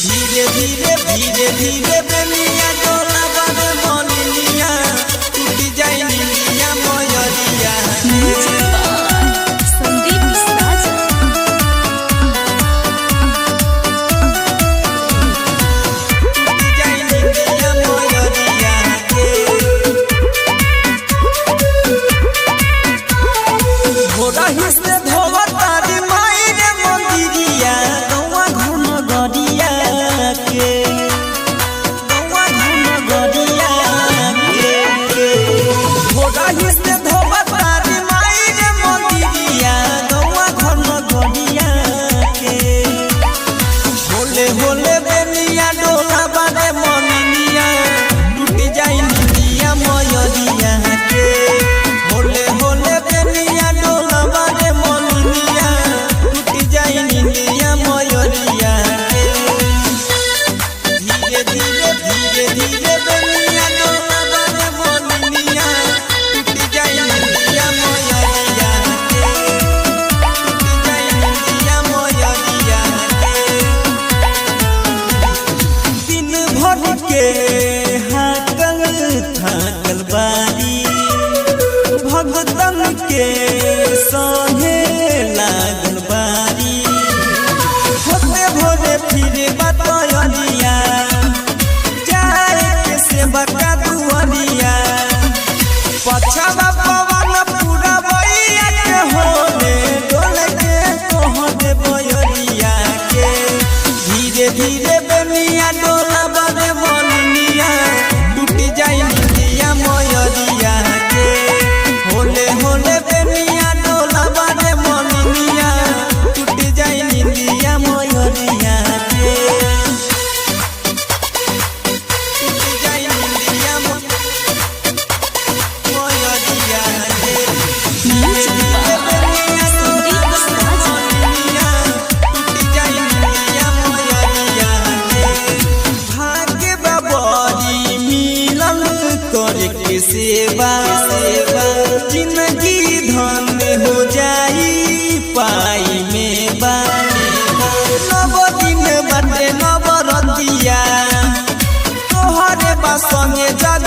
धीरे धीरे धीरे धीरे बेनिया डोला बाबे मोनिया टूट जाई निया मोयरिया संदीप साज टूट जाई निया मोयरिया के घोड़ा हिस्से धोवा तारी माई रे मंदिरिया गौवा घुन गरिया के गौवा घुन गरिया के घोड़ा हिस्से धोवा तारी माई रे मंदिरिया गौवा घुन गरिया के होले होले बेनिया डोला बारे मनिया टूट जाई निया मोयरिया के होले होले बेनिया डोला बारे मनिया टूट जाई निया मोयरिया के धीरे धीरे धीरे धीरे बेनिया डोला बारे मनिया टूट जाई निया मोयरिया के टूट जाई निया मोयरिया के दिन भर के हाकल थाकल बारी भगतन के संगे लागल बारी होते भोरे फिरे बतयनिया जाए के सेवा का दुआरिया पछवा पवन पूरा बइया के होले डोले के कह दे बयरिया के धीरे धीरे बेनिया डोला बारे मनिया टूट जाई निया मोयरिया के होले होले बेनिया डोला बारे मनिया टूट जाई निया मोयरिया के टूट जाई निया मोयरिया के संदीप साज सेवा सेवा जिंदगी धन हो जाई पाई में बानी नव दिन बाटे नव रतिया तोहरे बा संगे जग